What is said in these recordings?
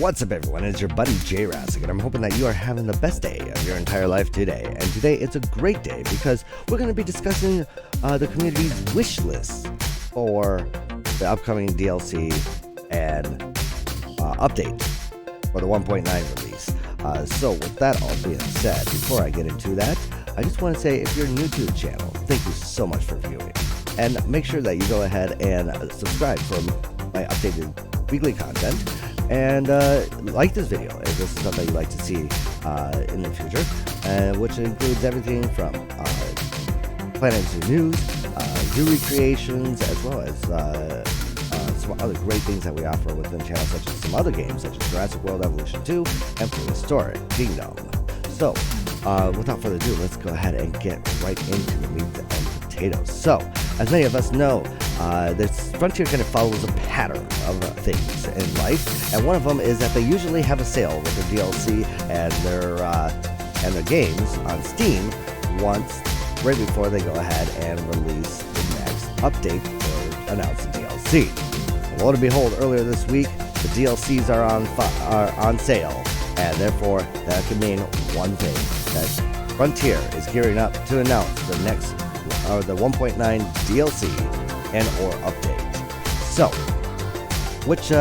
What's up, everyone? It's your buddy Jayrassic, and I'm hoping that you are having the best day of your entire life today. And today it's a great day because we're going to be discussing the community's wish list for the upcoming DLC and update for the 1.9 release. So with that all being said, before I get into that, I just want to say if you're new to the channel, thank you so much for viewing. And make sure that you go ahead and subscribe for my updated weekly content. And like this video if this is something you'd like to see in the future, which includes everything from Planet Zoo news, zoo recreations, as well as some other great things that we offer within the channel, such as some other games such as Jurassic World Evolution 2 and Prehistoric Kingdom. So without further ado, let's go ahead and get right into the meat and potatoes. So as many of us know, this Frontier kind of follows a pattern of things in life, and one of them is that they usually have a sale with their DLC and their games on Steam right before they go ahead and release the next update or announce the DLC. Lo and behold, earlier this week, the DLCs are on sale, and therefore that could mean one thing: that Frontier is gearing up to announce the next the 1.9 DLC and or update. So, which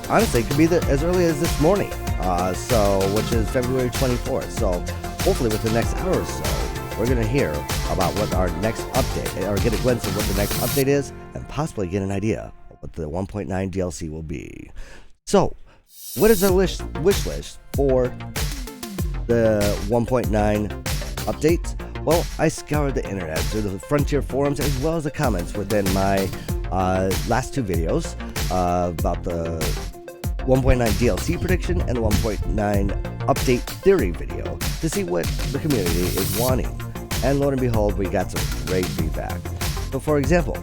honestly could be as early as this morning, which is February 24th. So hopefully with the next hour or so, we're going to hear about what our next update, or get a glimpse of what the next update is, and possibly get an idea of what the 1.9 DLC will be. So, what is our wish list for the 1.9 update? Well, I scoured the internet through the Frontier forums as well as the comments within my last two videos about the 1.9 DLC prediction and the 1.9 update theory video to see what the community is wanting. And lo and behold, we got some great feedback. So for example,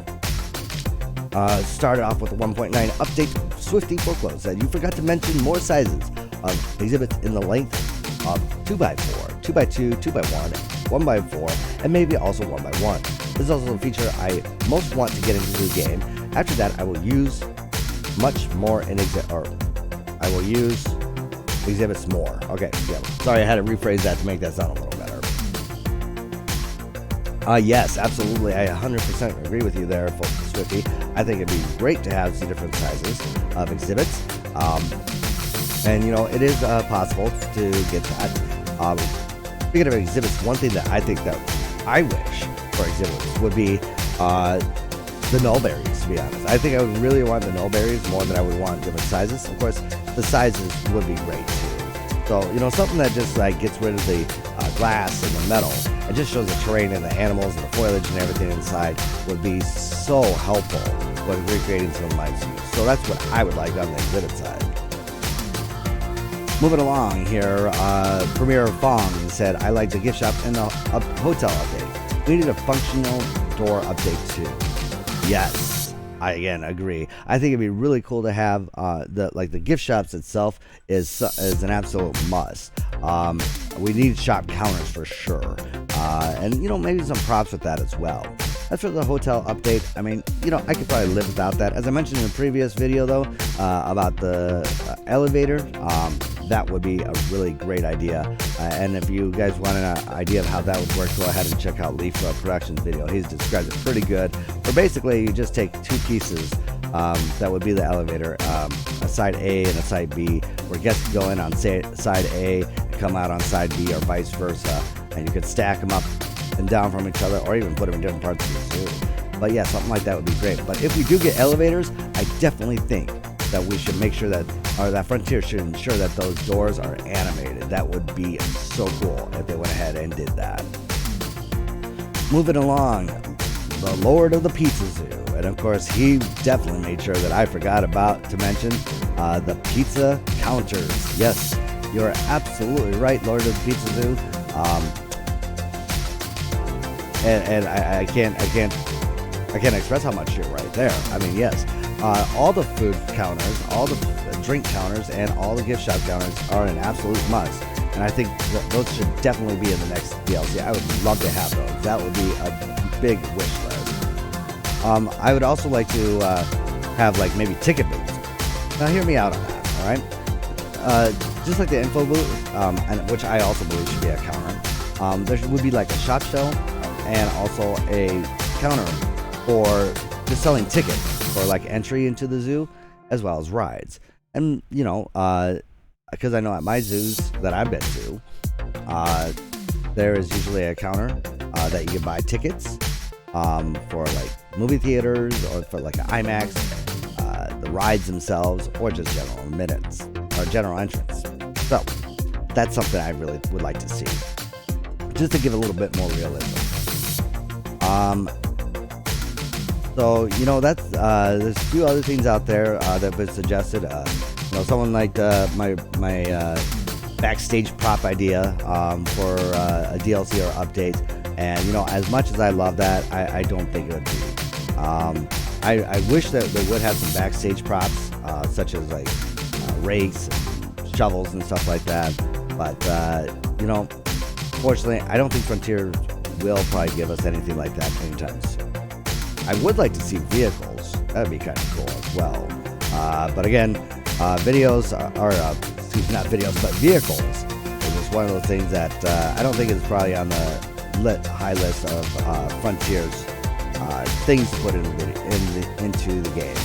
started off with the 1.9 update Swifty Folklore said, "You forgot to mention more sizes of exhibits in the length of 2x4, 2x2, 2x1, 1x4, and maybe also 1x1. This is also a feature I most want to get into the game. After that, I will use much more in I will use exhibits more." Okay, yeah. Sorry, I had to rephrase that to make that sound a little better. Yes, absolutely. I 100% agree with you there, Swifty. I think it'd be great to have some different sizes of exhibits. And you know, it is possible to get that. Speaking of exhibits, one thing that I think that I wish for exhibits would be the nullberries, to be honest. I think I would really want the nullberries more than I would want different sizes. Of course, the sizes would be great too. So, you know, something that just like gets rid of the glass and the metal and just shows the terrain and the animals and the foliage and everything inside would be so helpful when recreating some of my zoos. So that's what I would like on the exhibit side. Moving along here, Premier Fong said, "I like the gift shop and the hotel update. We need a functional door update too." Yes, I again agree. I think it'd be really cool to have the gift shops itself is an absolute must. We need shop counters for sure, and you know, maybe some props with that as well. As for the hotel update, I mean, you know, I could probably live without that. As I mentioned in the previous video, though, about the elevator, that would be a really great idea. And if you guys want an idea of how that would work, go ahead and check out Leaf Productions' video. He's described it pretty good. Where basically, you just take two pieces that would be the elevator, a side A and a side B, where guests go in on side A and come out on side B, or vice versa. And you could stack them up and down from each other, or even put them in different parts of the zoo. But yeah, something like that would be great. But if we do get elevators, I definitely think that we should make sure that Frontier should ensure that those doors are animated. That would be so cool if they went ahead and did that. Moving along, the Lord of the Pizza Zoo. And of course, he definitely made sure that I forgot to mention the pizza counters. Yes, you're absolutely right, Lord of the Pizza Zoo. And I can't express how much you're right there. I mean, yes, all the food counters, all the drink counters, and all the gift shop counters are an absolute must. And I think that those should definitely be in the next DLC. I would love to have those. That would be a big wish list. I would also like to have like maybe ticket booths. Now hear me out on that, all right? just like the info booth, and which I also believe should be a counter, there would be like a shop shelf and also a counter for just selling tickets for like entry into the zoo as well as rides. And because I know at my zoos that I've been to, there is usually a counter that you can buy tickets for like movie theaters or for like an IMAX, the rides themselves, or just general admittance or general entrance. So that's something I really would like to see, just to give a little bit more realism. So that's there's a few other things out there that have been suggested. Someone liked my backstage prop idea for a DLC or update, and as much as I love that, I don't think it would be. I wish that they would have some backstage props, such as like rakes and shovels and stuff like that. But fortunately, I don't think Frontier will probably give us anything like that anytime soon. I would like to see vehicles. That'd be kind of cool as well. But again, videos not videos, but vehicles is just one of those things that I don't think is probably on the high list of Frontier's things to put into the game.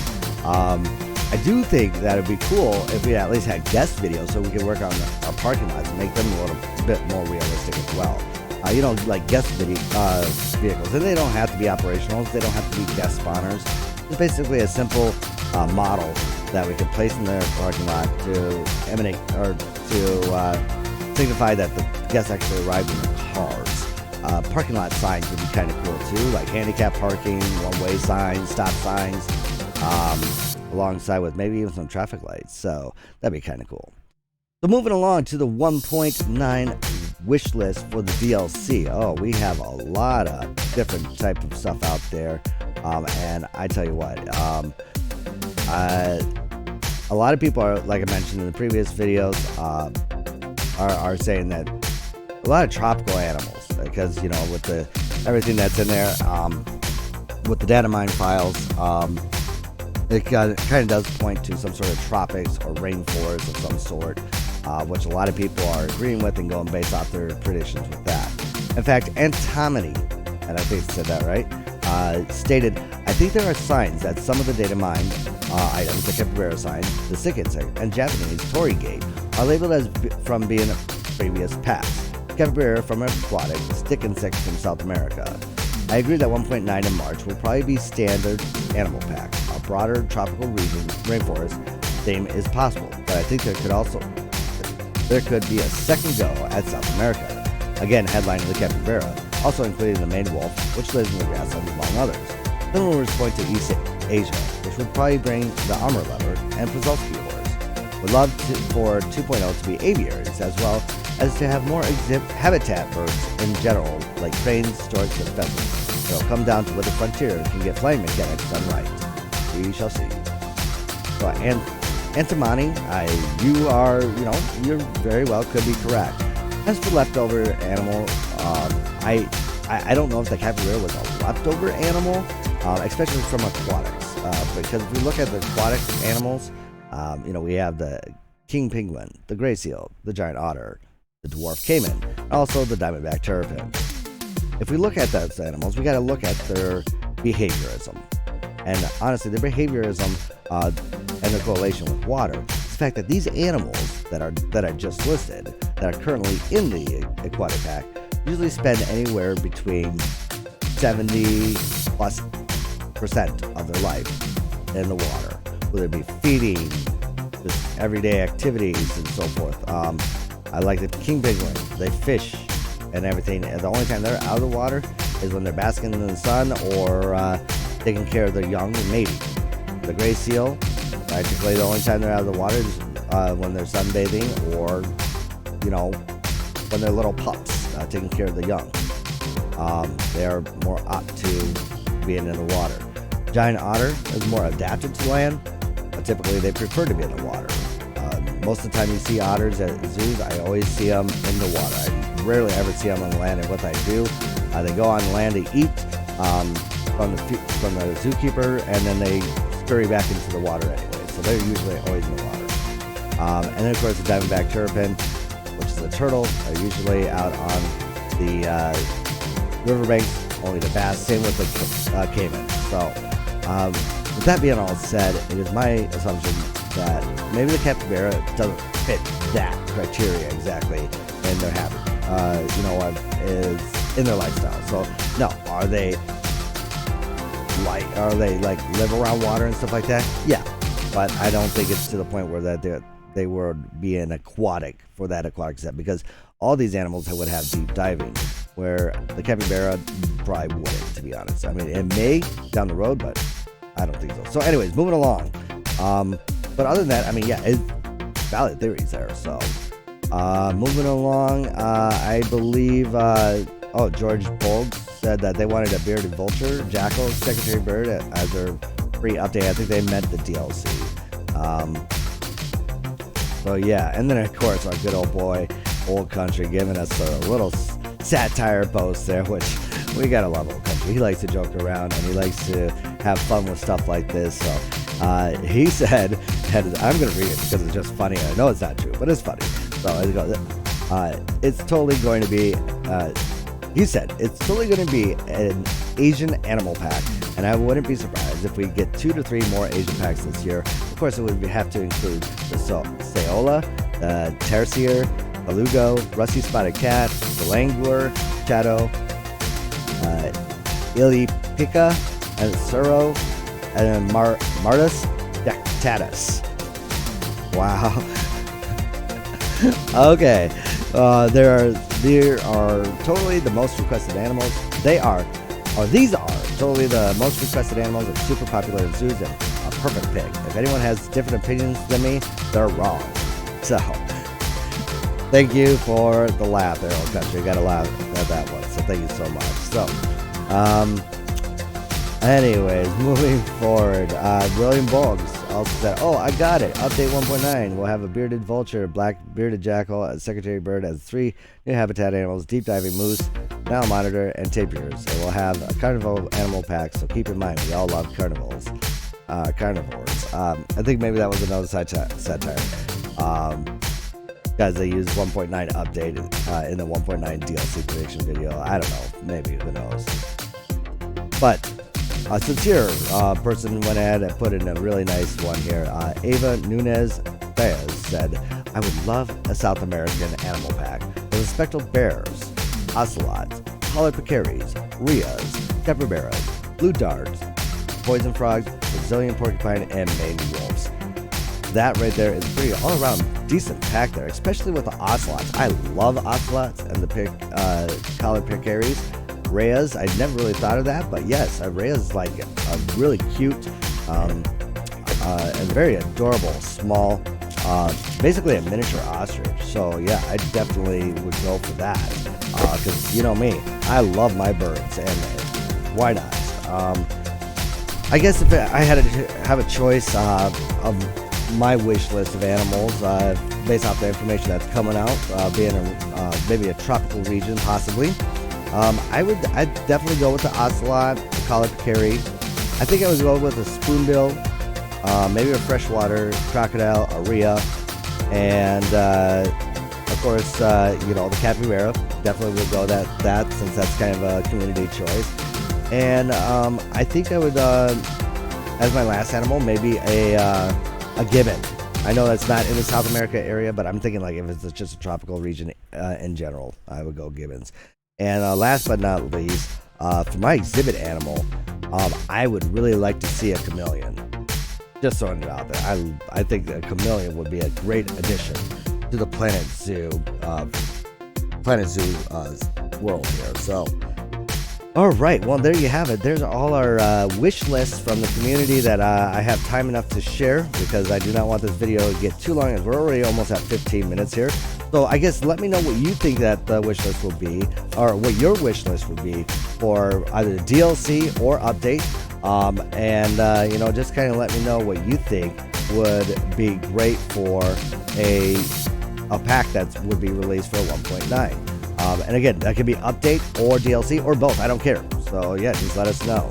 I do think that it'd be cool if we at least had guest videos so we could work on our parking lots and make them a little bit more realistic as well. Like guest vehicles, and they don't have to be operationals. They don't have to be guest spawners. It's basically a simple model that we could place in their parking lot to emanate or to signify that the guests actually arrived in their cars. Parking lot signs would be kind of cool too, like handicap parking, one-way signs, stop signs, alongside with maybe even some traffic lights. So that'd be kind of cool. So moving along to the 1.9 wish list for the DLC. Oh, we have a lot of different type of stuff out there, and I tell you what, a lot of people are, like I mentioned in the previous videos, are saying that a lot of tropical animals, because with everything that's in there, with the data mine files, it kind of does point to some sort of tropics or rainforest of some sort, which a lot of people are agreeing with and going based off their predictions with that. In fact, Antimony, and I think it said that right, stated, I think there are signs that some of the data mine items, the capybara sign, the sick insect, and Japanese Torii gate, are labeled as from being previous past. Capybara from aquatic, stick insects from South America. I agree that 1.9 in March will probably be standard animal pack. A broader tropical region, rainforest theme is possible, but I think there could be a second go at South America. Again, headlining the capybara, also including the maned wolf, which lives in the grasslands among others. Then we'll point to East Asia, which would probably bring the armor leopard and Pozolsky horse. Would love for 2.0 to be aviaries, as well as to have more habitat birds in general, like cranes, storks, and pheasants. It'll come down to whether Frontier can get flying mechanics done right. We shall see. So, and Antimony, you're very well could be correct. As for leftover animal, I don't know if the capybara was a leftover animal, especially from aquatics. Because if we look at the aquatic animals, we have the king penguin, the gray seal, the giant otter, the dwarf caiman, and also the diamondback terrapin. If we look at those animals, we got to look at their behaviorism. And honestly, their behaviorism and their correlation with water, the fact that these animals that I just listed, that are currently in the aquatic pack, usually spend anywhere between 70+% of their life in the water, whether it be feeding, just everyday activities, and so forth. I like the king penguin. They fish and everything, and the only time they're out of the water is when they're basking in the sun or taking care of their young and mating. The gray seal, practically the only time they're out of the water is when they're sunbathing or, when they're little pups, taking care of the young. They are more apt to being in the water. Giant otter is more adapted to land, but typically they prefer to be in the water. Most of the time you see otters at zoos, I always see them in the water. I rarely ever see them on land, and what I do, they go on land to eat from the zookeeper, and then they scurry back into the water anyway. So they're usually always in the water. And then of course the diamondback terrapin, which is a turtle, are usually out on the riverbanks. Only the bass. Same with the caiman. So with that being all said, it is my assumption that maybe the capybara doesn't fit that criteria exactly in their habit. Is in their lifestyle. So no, are they like live around water and stuff like that? Yeah, but I don't think it's to the point where that they would be an aquatic for that aquatic set, because all these animals would have deep diving, where the capybara probably wouldn't, to be honest. I mean, it may down the road, but I don't think so. So anyways, moving along. But other than that, I mean, yeah, it's valid theories there. So moving along, I believe George Bolg said that they wanted a bearded vulture, jackal, secretary bird as their free update. I think they meant the DLC. So yeah, and then of course our good old boy, Old Country, giving us a little satire post there, which we gotta love Old Country. He likes to joke around and he likes to have fun with stuff like this. So he said, and I'm gonna read it because it's just funny. I know it's not true, but it's funny. So it's totally going to be. He said it's totally going to be an Asian animal pack, and I wouldn't be surprised if we get 2 to 3 more Asian packs this year. Of course, it would have to include the Saola, the Tarsier, the Lugo, Rusty Spotted Cat, the Langler, Shadow, Ilipica, and Suro, and Martus dactatus. Wow. Okay. There are totally the most requested animals. These are totally the most requested animals and super popular in zoos, and a perfect pick. If anyone has different opinions than me, they're wrong. So, thank you for the laugh there, Old Country. Got to laugh at that one, so thank you so much. So, anyways, moving forward, William Boggs also said, I got it. Update 1.9. We'll have a bearded vulture, black bearded jackal, a secretary bird as 3 new habitat animals, deep diving moose, now monitor, and tapirs. And we'll have a carnival animal pack, so keep in mind, we all love carnivores. I think maybe that was another satire. Guys, they used 1.9 update in the 1.9 DLC prediction video. I don't know. Maybe. Who knows? But a sincere person went ahead and put in a really nice one here. Ava Nunez Baez said, I would love a South American animal pack with speckled bears, ocelots, collared pecaries, rheas, capybaras, blue darts, poison frogs, Brazilian porcupine, and maned wolves. That right there is a pretty all-around decent pack there, especially with the ocelots. I love ocelots and the collared pecaries. Rheas, I never really thought of that, but yes, a Rheas is like a really cute and very adorable, small, basically a miniature ostrich. So yeah, I definitely would go for that, because you know me, I love my birds, and why not? I guess if I had to have a choice of my wish list of animals, based off the information that's coming out, being maybe a tropical region possibly, I'd definitely go with the ocelot, the collared peccary. I think I would go with a spoonbill, maybe a freshwater crocodile, a rhea, and of course, the capybara. Definitely would go that since that's kind of a community choice. And I think I would, as my last animal, maybe a gibbon. I know that's not in the South America area, but I'm thinking like if it's just a tropical region in general, I would go gibbons. And last but not least, for my exhibit animal, I would really like to see a chameleon. Just throwing it out there. I think a chameleon would be a great addition to the Planet Zoo world here. So, all right. Well, there you have it. There's all our wish lists from the community that I have time enough to share, because I do not want this video to get too long, as we're already almost at 15 minutes here. So I guess let me know what you think that the wish list will be, or what your wish list would be for either DLC or update. And just kind of let me know what you think would be great for a pack that would be released for 1.9. And again, that could be update or DLC or both. I don't care. So yeah, just let us know.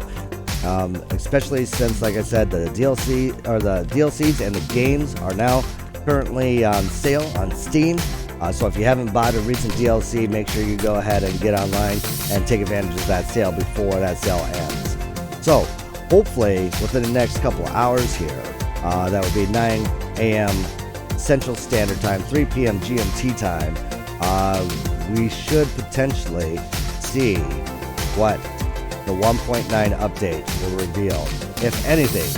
Especially since, like I said, the DLC or the DLCs and the games are now currently on sale on Steam. So if you haven't bought a recent DLC, make sure you go ahead and get online and take advantage of that sale before that sale ends. So hopefully within the next couple of hours here, that would be 9 a.m. Central Standard Time, 3 p.m. GMT time, we should potentially see what the 1.9 update will reveal, if anything,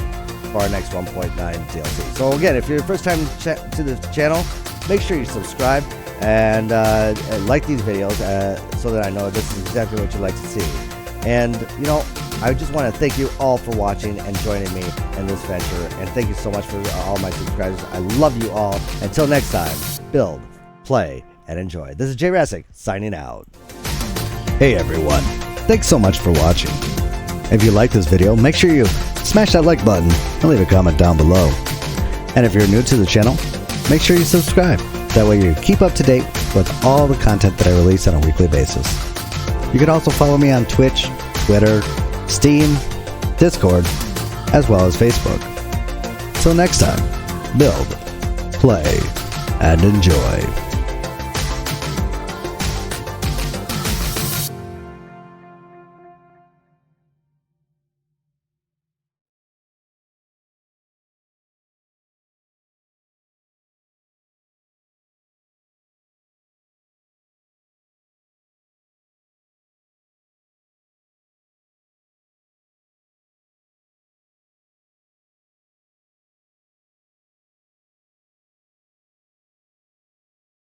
for our next 1.9 DLC. So again, if you're the first time to the channel, make sure you subscribe and like these videos so that I know this is exactly what you'd like to see. And you know, I just want to thank you all for watching and joining me in this venture, and thank you so much for all my subscribers. I love you all. Until next time, build, play, and enjoy. This is Jayrassic signing out. Hey everyone, thanks so much for watching. If you like this video, make sure you smash that like button and leave a comment down below. And if you're new to the channel, make sure you subscribe. That way you keep up to date with all the content that I release on a weekly basis. You can also follow me on Twitch, Twitter, Steam, Discord, as well as Facebook. Till next time, build, play, and enjoy.